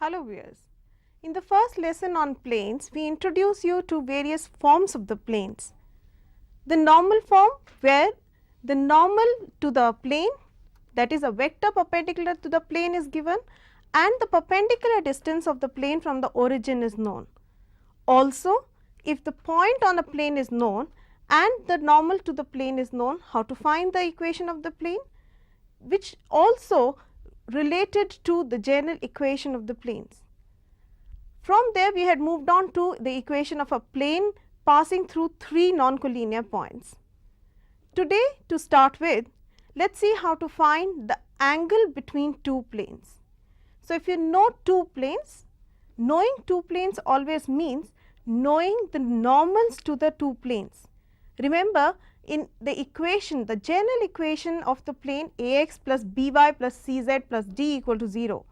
Hello viewers. In the first lesson on planes, we introduce you to various forms of the planes. The normal form, where the normal to the plane, that is a vector perpendicular to the plane, is given and the perpendicular distance of the plane from the origin is known. Also, if the point on a plane is known and the normal to the plane is known, how to find the equation of the plane, which also related to the general equation of the planes. From there we had moved on to the equation of a plane passing through three non-collinear points. Today, to start with, let us see how to find the angle between two planes. So, if you know two planes, knowing two planes always means knowing the normals to the two planes. Remember, in the equation, the general equation of the plane Ax plus By plus Cz plus D equal to 0,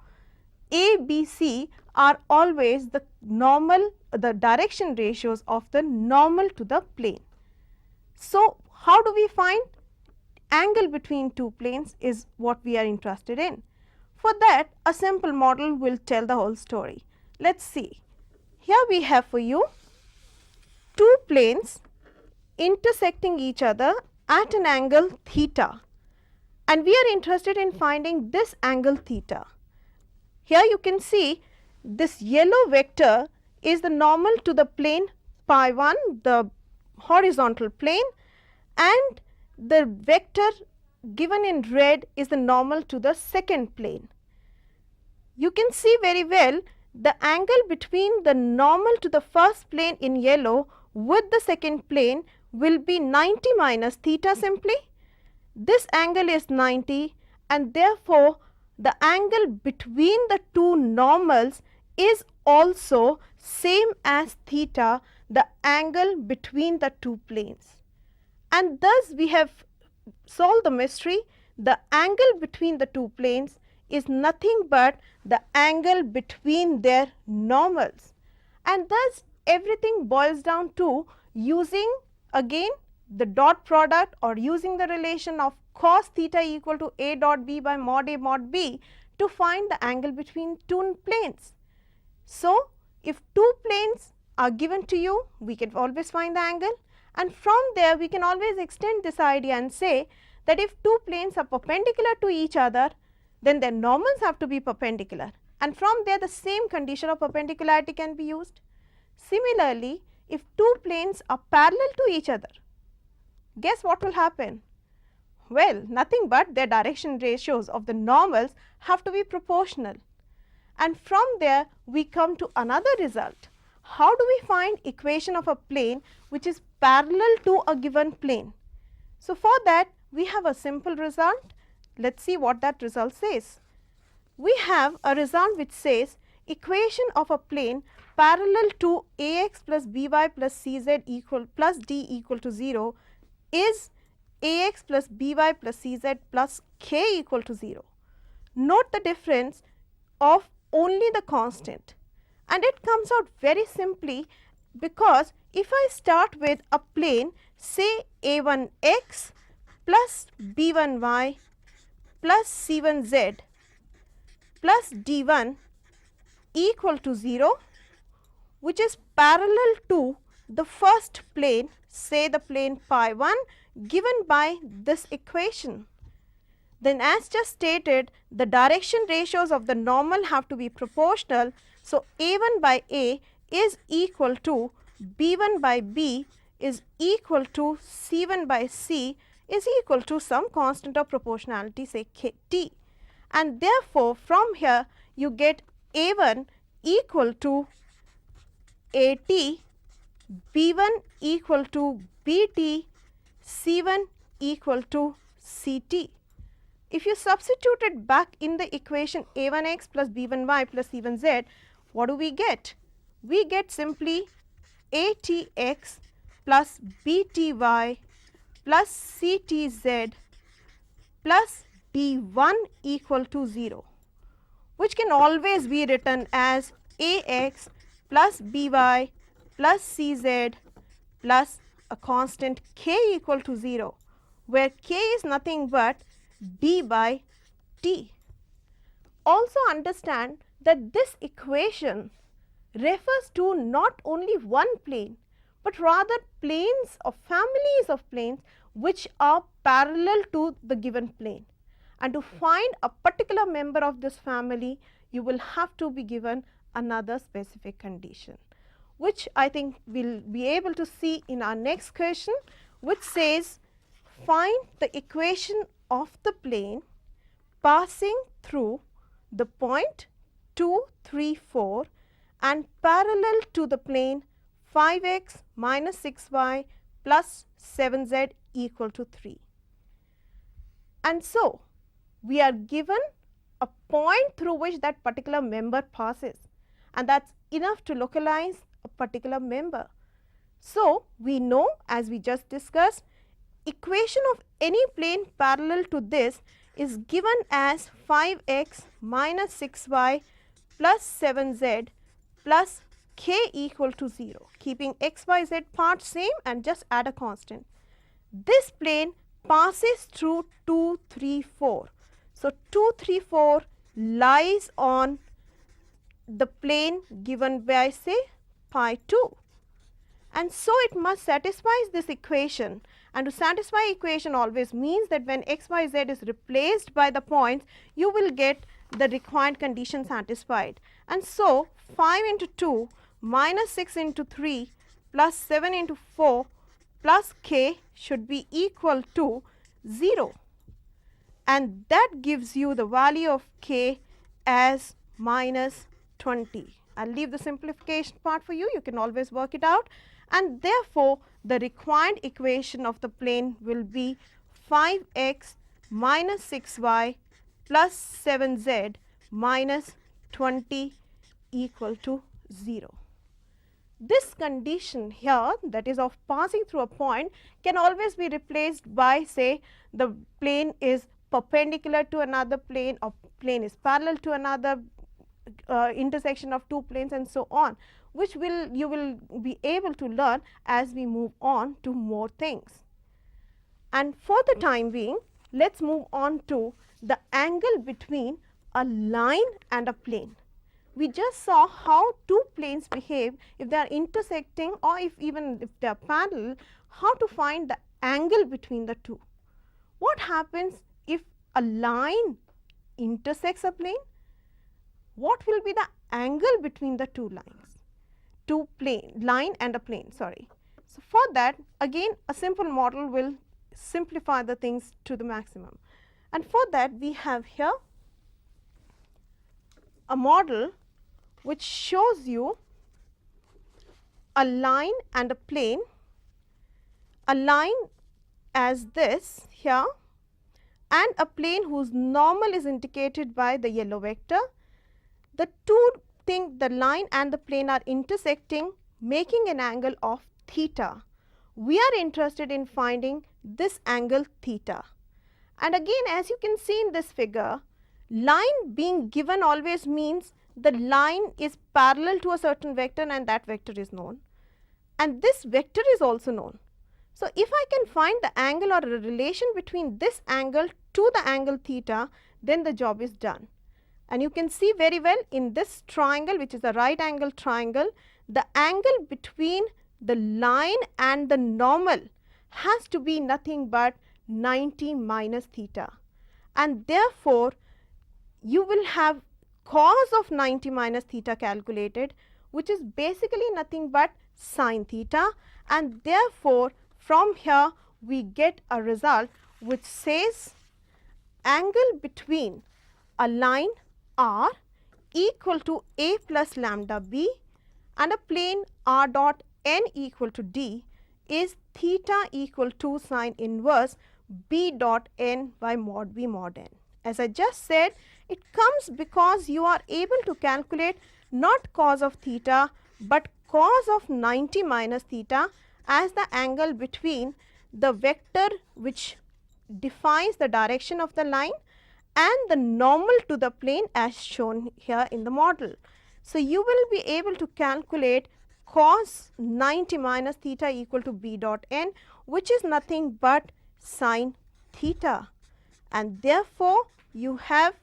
A, B, C are always the normal, the direction ratios of the normal to the plane. So, how do we find angle between two planes is what we are interested in. For that, a simple model will tell the whole story. Let us see. Here we have for you two planes intersecting each other at an angle theta, and we are interested in finding this angle theta. Here you can see this yellow vector is the normal to the plane pi 1, the horizontal plane, and the vector given in red is the normal to the second plane. You can see very well the angle between the normal to the first plane in yellow with the second plane will be 90 minus theta simply. This angle is 90 and therefore, the angle between the two normals is also same as theta, the angle between the two planes. And thus, we have solved the mystery. The angle between the two planes is nothing but the angle between their normals, and thus everything boils down to using again the dot product or using the relation of cos theta equal to A dot B by mod A mod B to find the angle between two planes. So, if two planes are given to you, we can always find the angle, and from there we can always extend this idea and say that if two planes are perpendicular to each other, then their normals have to be perpendicular, and from there the same condition of perpendicularity can be used. Similarly, if two planes are parallel to each other, guess what will happen? Well, nothing but their direction ratios of the normals have to be proportional, and from there we come to another result. How do we find equation of a plane which is parallel to a given plane? So, for that we have a simple result. Let us see what that result says. We have a result which says equation of a plane parallel to Ax plus By plus Cz equal plus D equal to 0 is Ax plus By plus Cz plus K equal to 0. Note the difference of only the constant, and it comes out very simply, because if I start with a plane say A1x plus B1y plus C1z plus D1 equal to 0, which is parallel to the first plane, say the plane pi 1 given by this equation, then as just stated, the direction ratios of the normal have to be proportional. So, A1 by A is equal to B1 by B is equal to C1 by C is equal to some constant of proportionality, say T, and therefore, from here you get A1 equal to AT, B1 equal to BT, C1 equal to CT. If you substitute it back in the equation A1x plus B1y plus C1z, what do we get? We get simply ATx plus BTy plus CTz plus D1 equal to 0, which can always be written as Ax plus By plus Cz plus a constant k equal to 0, where k is nothing but d by t. Also understand that this equation refers to not only one plane, but rather planes or families of planes which are parallel to the given plane. And to find a particular member of this family, you will have to be given another specific condition, which I think we will be able to see in our next question, which says find the equation of the plane passing through the point 2, 3, 4 and parallel to the plane 5x minus 6y plus 7z equal to 3. And so, we are given a point through which that particular member passes, and that is enough to localize a particular member. So, we know, as we just discussed, equation of any plane parallel to this is given as 5x minus 6y plus 7z plus k equal to 0, keeping x, y, z part same and just add a constant. This plane passes through 2, 3, 4. So, 2, 3, 4 lies on the plane given by say pi 2, and so it must satisfy this equation, and to satisfy equation always means that when x, y, z is replaced by the points, you will get the required condition satisfied. And so, 5 into 2 minus 6 into 3 plus 7 into 4 plus k should be equal to 0, and that gives you the value of k as minus 20. I will leave the simplification part for you, you can always work it out, and therefore, the required equation of the plane will be 5x minus 6y plus 7z minus 20 equal to 0. This condition here, that is of passing through a point, can always be replaced by say the plane is perpendicular to another plane or plane is parallel to another intersection of two planes and so on, which you will be able to learn as we move on to more things. And for the time being, let us move on to the angle between a line and a plane. We just saw how two planes behave if they are intersecting, or if even if they are parallel, how to find the angle between the two. What happens if a line intersects a plane? What will be the angle between the two lines? Line and a plane, sorry. So, for that again a simple model will simplify the things to the maximum, and for that we have here a model which shows you a line and a plane, a line as this here and a plane whose normal is indicated by the yellow vector. The two things, the line and the plane, are intersecting, making an angle of theta. We are interested in finding this angle theta, and again as you can see in this figure, line being given always means the line is parallel to a certain vector and that vector is known, and this vector is also known. So, if I can find the angle or a relation between this angle to the angle theta, then the job is done. And you can see very well in this triangle, which is a right angle triangle, the angle between the line and the normal has to be nothing but 90 minus theta, and therefore, you will have cos of 90 minus theta calculated, which is basically nothing but sin theta, and therefore, from here we get a result which says angle between a line r equal to a plus lambda b and a plane r dot n equal to d is theta equal to sin inverse b dot n by mod b mod n. As I just said, it comes because you are able to calculate not cos of theta, but cos of 90 minus theta as the angle between the vector which defines the direction of the line and the normal to the plane as shown here in the model. So, you will be able to calculate cos 90 minus theta equal to b dot n, which is nothing but sin theta, and therefore, you have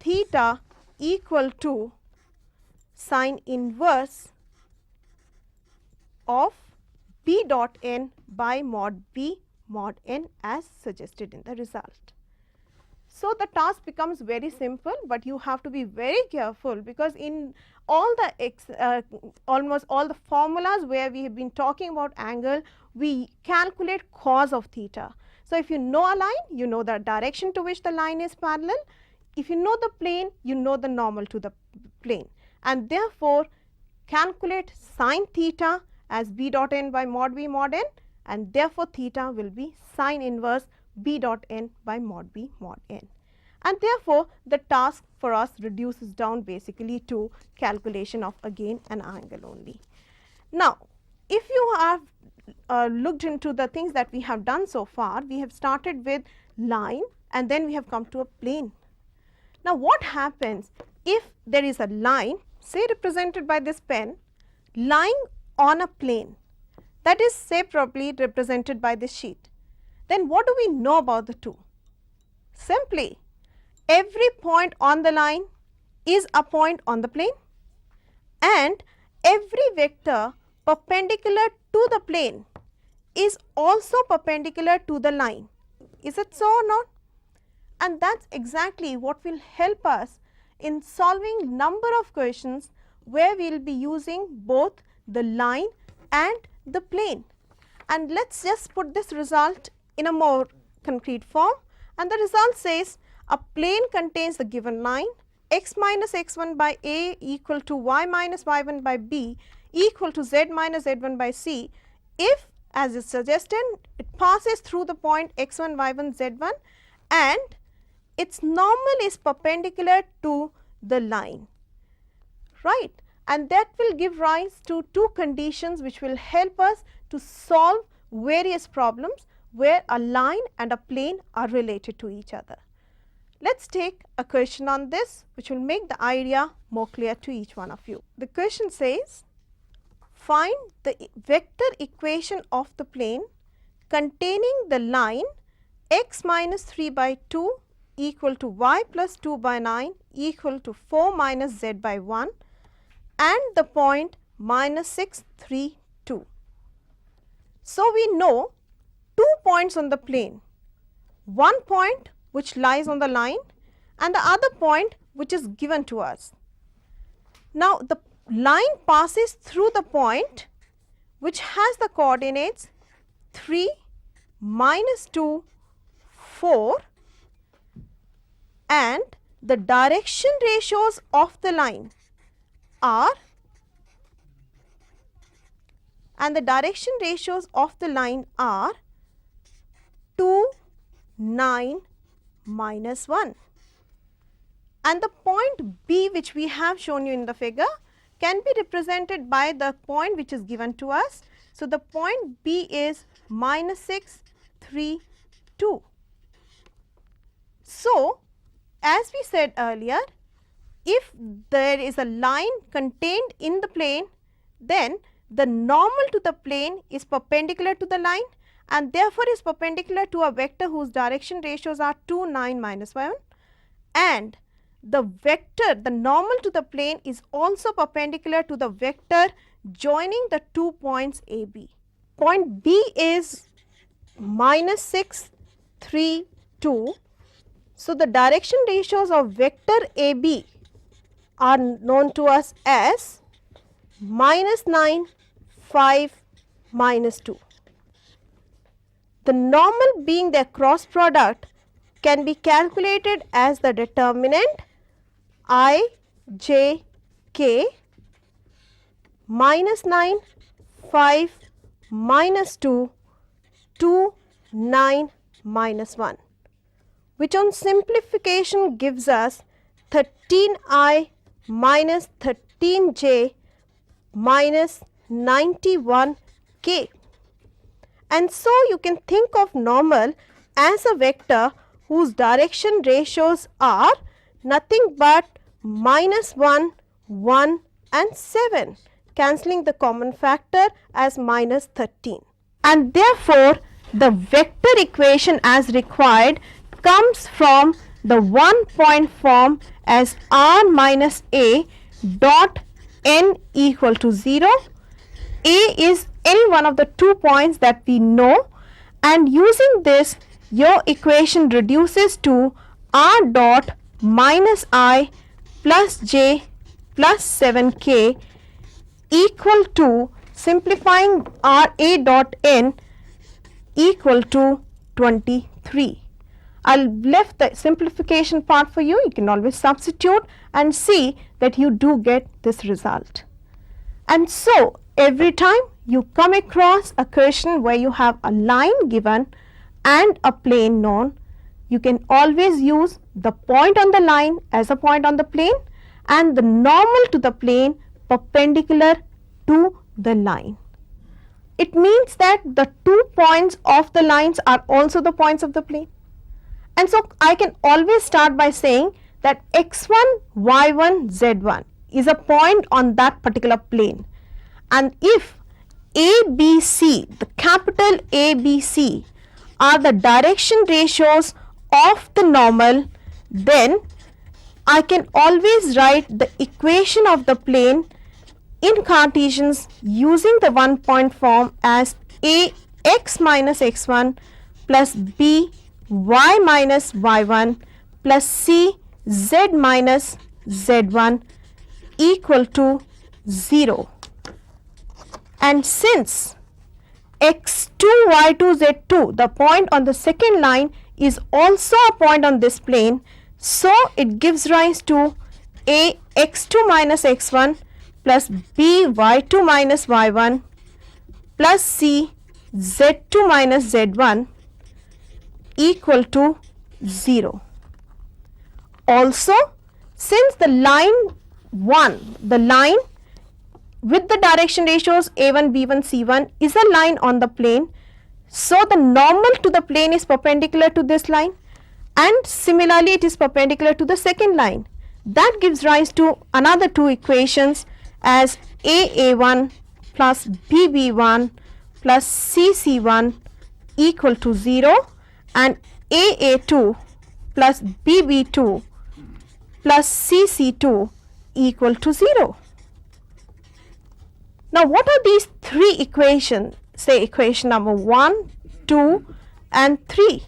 theta equal to sine inverse of b dot n by mod b mod n as suggested in the result. So, the task becomes very simple, but you have to be very careful, because in all the almost all the formulas where we have been talking about angle, we calculate cos of theta. So, if you know a line, you know the direction to which the line is parallel. If you know the plane, you know the normal to the plane, and therefore, calculate sin theta as b dot n by mod b mod n, and therefore, theta will be sine inverse b dot n by mod b mod n. And therefore, the task for us reduces down basically to calculation of again an angle only. Now, if you have looked into the things that we have done so far, we have started with line and then we have come to a plane. Now, what happens if there is a line, say represented by this pen, lying on a plane, that is say probably represented by this sheet? Then what do we know about the two? Simply, every point on the line is a point on the plane, and every vector perpendicular to the plane is also perpendicular to the line. Is it so or not? And that is exactly what will help us in solving number of questions where we will be using both the line and the plane. And let us just put this result in a more concrete form, and the result says a plane contains the given line x minus x1 by a equal to y minus y1 by b equal to z minus z1 by c if, as is suggested, it passes through the point x1 y1 z1 and its normal is perpendicular to the line, right, and that will give rise to two conditions which will help us to solve various problems where a line and a plane are related to each other. Let us take a question on this which will make the idea more clear to each one of you. The question says, find the vector equation of the plane containing the line x minus 3 by 2 equal to y plus 2 by 9 equal to 4 minus z by 1 and the point minus 6, 3, 2. So, we know 2 points on the plane, one point which lies on the line and the other point which is given to us. Now, the line passes through the point which has the coordinates 3, minus 2, 4, and the direction ratios of the line are 2, 9, minus 1, and the point B which we have shown you in the figure can be represented by the point which is given to us. So, the point B is minus 6, 3, 2. So, as we said earlier, if there is a line contained in the plane, then the normal to the plane is perpendicular to the line and therefore is perpendicular to a vector whose direction ratios are 2, 9, minus 1, and the vector, the normal to the plane is also perpendicular to the vector joining the 2 points A, B. Point B is minus 6, 3, 2. So, the direction ratios of vector AB are known to us as minus 9, 5, minus 2. The normal being their cross product can be calculated as the determinant I, j, k minus 9, 5, minus 2, 2, 9, minus 1, which on simplification gives us 13I minus 13j minus 91k. And so, you can think of normal as a vector whose direction ratios are nothing but minus 1, 1 and 7, cancelling the common factor as minus 13. And therefore, the vector equation as required comes from the one point form as r minus a dot n equal to 0. A is any one of the 2 points that we know, and using this your equation reduces to r dot minus I plus j plus 7k equal to, simplifying r a dot n equal to 23. I'll left the simplification part for you. You can always substitute and see that you do get this result. And so every time you come across a question where you have a line given and a plane known, you can always use the point on the line as a point on the plane and the normal to the plane perpendicular to the line. It means that the 2 points of the lines are also the points of the plane. And so I can always start by saying that x1, y1, z1 is a point on that particular plane. And if ABC, the capital ABC, are the direction ratios of the normal, then I can always write the equation of the plane in Cartesians using the one point form as a x minus x1 plus b y minus y1 plus c z minus z1 equal to 0. And since x2 y2 z2, the point on the second line, is also a point on this plane, so it gives rise to a x2 minus x1 plus b y2 minus y1 plus c z2 minus z1 equal to 0. Also, since the line 1, the line with the direction ratios a1, b1, c1 is a line on the plane, so the normal to the plane is perpendicular to this line, and similarly it is perpendicular to the second line. That gives rise to another 2 equations as a1 plus bb1 plus cc1 equal to 0 and aa2 plus bb2 plus cc2 equal to 0. Now what are these 3 equations? Say equation number 1, 2 and 3.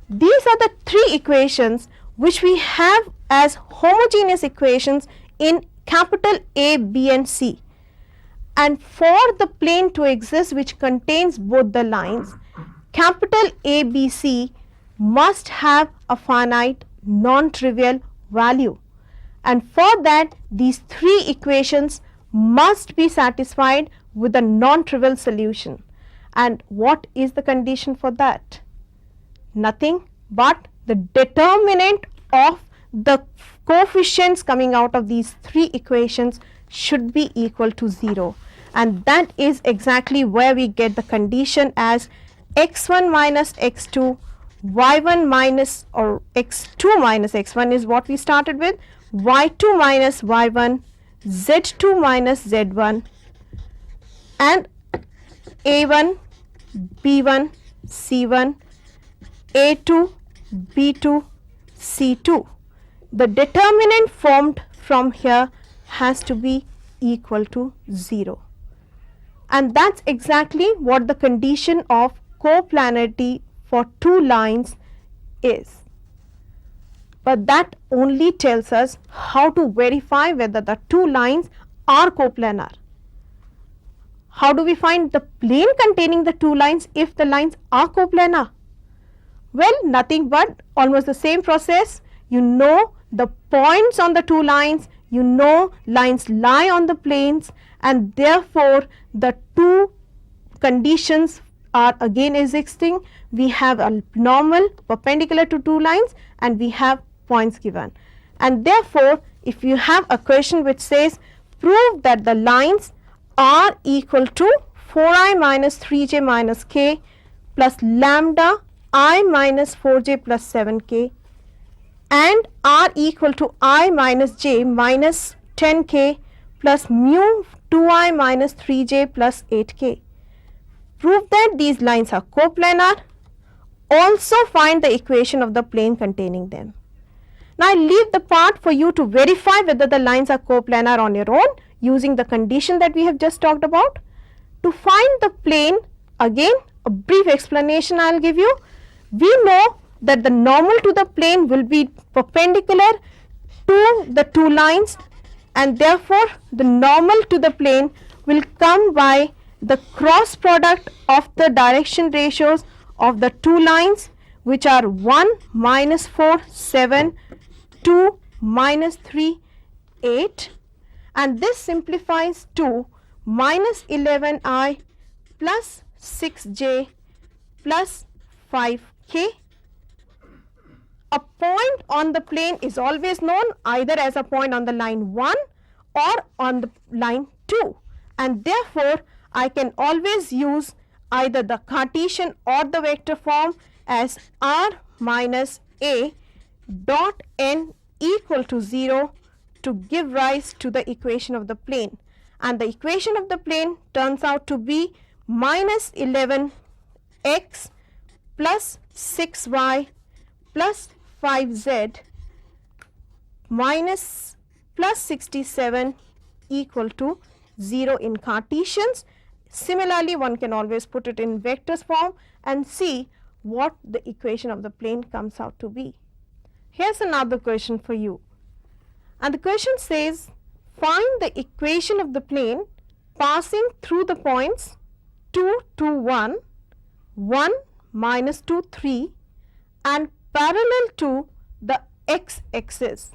These are the 3 equations which we have as homogeneous equations in capital A, B and C. And for the plane to exist which contains both the lines, capital A, B, C must have a finite non-trivial value. And for that, these 3 equations must be satisfied with a non-trivial solution. And what is the condition for that? Nothing but the determinant of the coefficients coming out of these 3 equations should be equal to 0. And that is exactly where we get the condition as x1 minus x2, y1 minus or x2 minus x1 is what we started with, y2 minus y1, z2 minus z1 and a1, b1, c1, a2, b2, c2. The determinant formed from here has to be equal to 0. And that's exactly what the condition of coplanarity for 2 lines is. But that only tells us how to verify whether the 2 lines are coplanar. How do we find the plane containing the 2 lines if the lines are coplanar? Well, nothing but almost the same process. You know the points on the 2 lines, you know lines lie on the planes, and therefore the 2 conditions are again existing. We have a normal perpendicular to 2 lines and we have points given. And therefore, if you have a question which says prove that the lines are equal to 4i minus 3j minus k plus lambda I minus 4j plus 7k and are equal to I minus j minus 10k plus mu 2i minus 3j plus 8k. Prove that these lines are coplanar also find the equation of the plane containing them. Now, I leave the part for you to verify whether the lines are coplanar on your own using the condition that we have just talked about. To find the plane, again a brief explanation I will give you. We know that the normal to the plane will be perpendicular to the two lines, and therefore the normal to the plane will come by the cross product of the direction ratios of the two lines, which are 1 minus 4 7, 2 minus 3 8, and this simplifies to minus 11I plus 6J plus 5K. A point on the plane is always known either as a point on the line 1 or on the line 2, and therefore I can always use either the Cartesian or the vector form as r minus a dot n equal to 0 to give rise to the equation of the plane, and the equation of the plane turns out to be minus 11x plus 6y plus 5z minus plus 67 equal to 0 in Cartesians. Similarly, one can always put it in vectors form and see what the equation of the plane comes out to be. Here's another question for you, and the question says, find the equation of the plane passing through the points 2, 2, 1, 1, minus 2, 3 and parallel to the x-axis.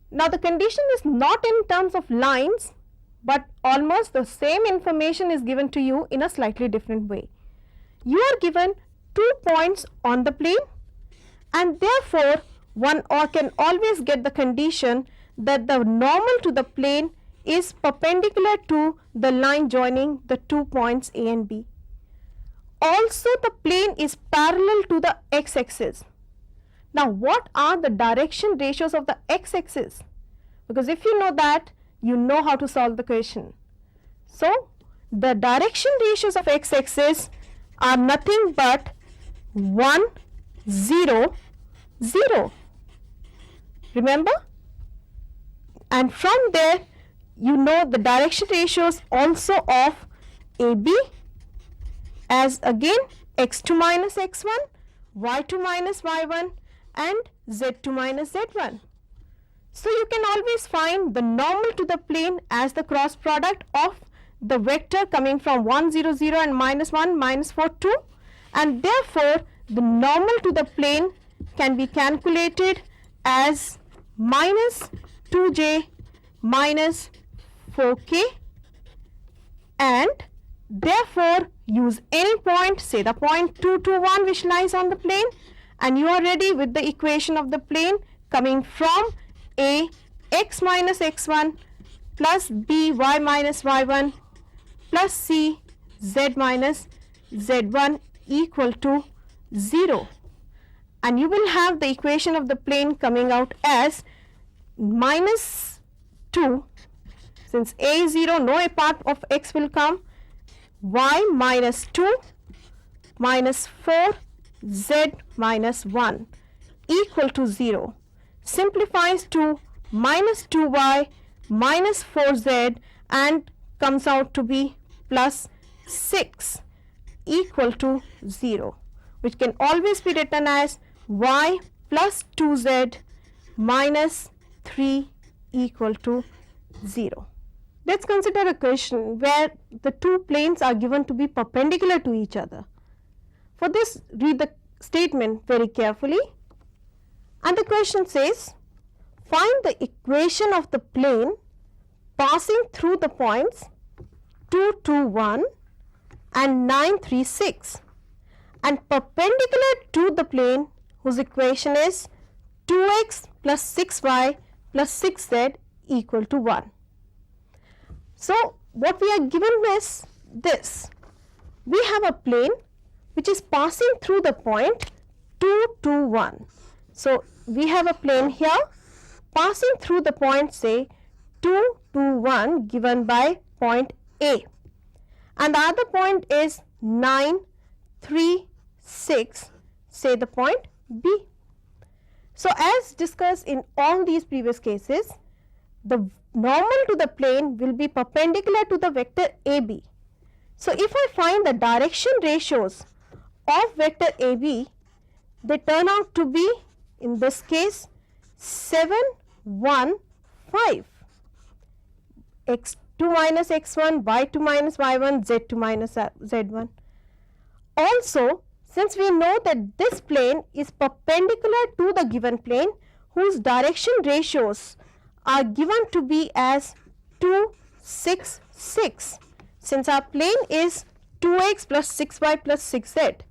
Now, the condition is not in terms of lines, but almost the same information is given to you in a slightly different way. You are given 2 points on the plane, and therefore one can always get the condition that the normal to the plane is perpendicular to the line joining the 2 points A and B. Also, the plane is parallel to the x-axis. Now, what are the direction ratios of the x-axis? Because if you know that, you know how to solve the question. So, the direction ratios of x-axis are nothing but 1, 0, 0. Remember? And from there, you know the direction ratios also of AB as again x2 minus x1, y2 minus y1 and z2 minus z1. So, you can always find the normal to the plane as the cross product of the vector coming from 1 0 0 and minus 1 minus 4 2, and therefore the normal to the plane can be calculated as minus 2j minus 4k, and therefore use any point, say the point 2 2 1 which lies on the plane, and you are ready with the equation of the plane coming from A x minus x1 plus B y minus y1 plus C z minus z1 equal to 0, and you will have the equation of the plane coming out as minus 2, since A is 0, no a part of x will come, y minus 2 minus 4 z minus 1 equal to 0, simplifies to minus 2y minus 4z and comes out to be plus 6 equal to 0, which can always be written as y plus 2z minus 3 equal to 0. Let us consider a question where the two planes are given to be perpendicular to each other. For this, read the statement very carefully, and the question says, find the equation of the plane passing through the points 2 2 1 and 9 3 6 and perpendicular to the plane whose equation is 2x plus 6y plus 6z equal to 1. So, what we are given is this: we have a plane which is passing through the point 2 2 1. So, we have a plane here passing through the point, say 2 2 1, given by point A, and the other point is 9 3 6, say the point B. So, as discussed in all these previous cases, the normal to the plane will be perpendicular to the vector AB. So, if I find the direction ratios of vector AB, they turn out to be, in this case, 7, 1, 5. X2 minus x1, y2 minus y1, z2 minus z1. Also, since we know that this plane is perpendicular to the given plane whose direction ratios are given to be as 2, 6, 6. Since our plane is 2x plus 6y plus 6z,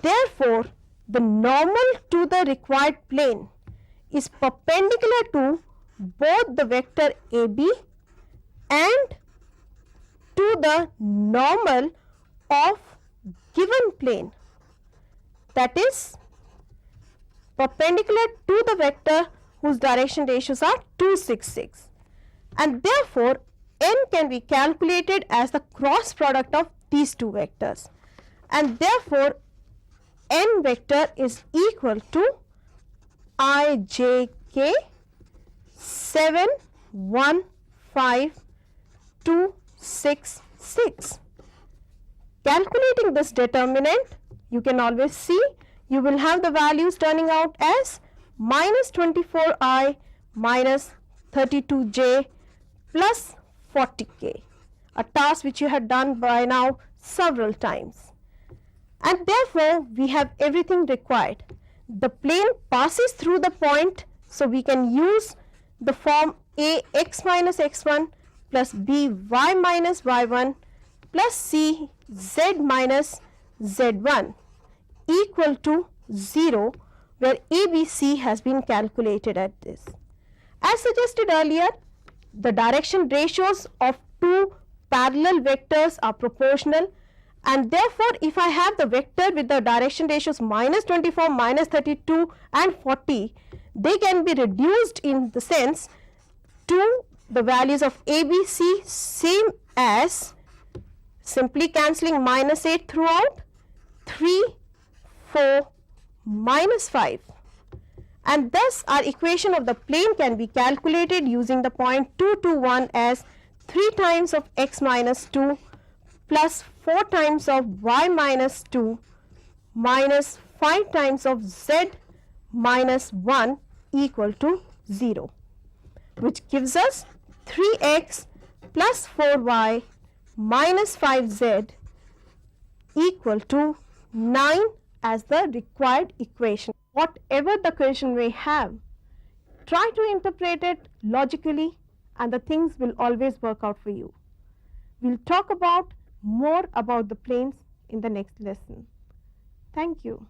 therefore, the normal to the required plane is perpendicular to both the vector AB and to the normal of given plane, that is perpendicular to the vector whose direction ratios are 2, 6, 6, and therefore n can be calculated as the cross product of these two vectors, and therefore n vector is equal to ijk 7, 1, 5, 2, 6, 6. Calculating this determinant, you can always see you will have the values turning out as minus 24i minus 32j plus 40k, a task which you had done by now several times. And therefore, we have everything required. The plane passes through the point, so we can use the form ax minus x1 plus by minus y1 plus c z minus z1 equal to 0, where ABC has been calculated at this. As suggested earlier, the direction ratios of two parallel vectors are proportional, and therefore, if I have the vector with the direction ratios minus 24, minus 32 and 40, they can be reduced in the sense to the values of ABC same as simply cancelling minus 8 throughout, 3, 4, minus 5, and thus our equation of the plane can be calculated using the point 2, 2, 1 as 3 times of x minus 2 plus 4 times of y minus 2 minus 5 times of z minus 1 equal to 0, which gives us 3x plus 4y minus 5z equal to 9 as the required equation. Whatever the question may have, try to interpret it logically and the things will always work out for you. We will talk about more about the planes in the next lesson. Thank you.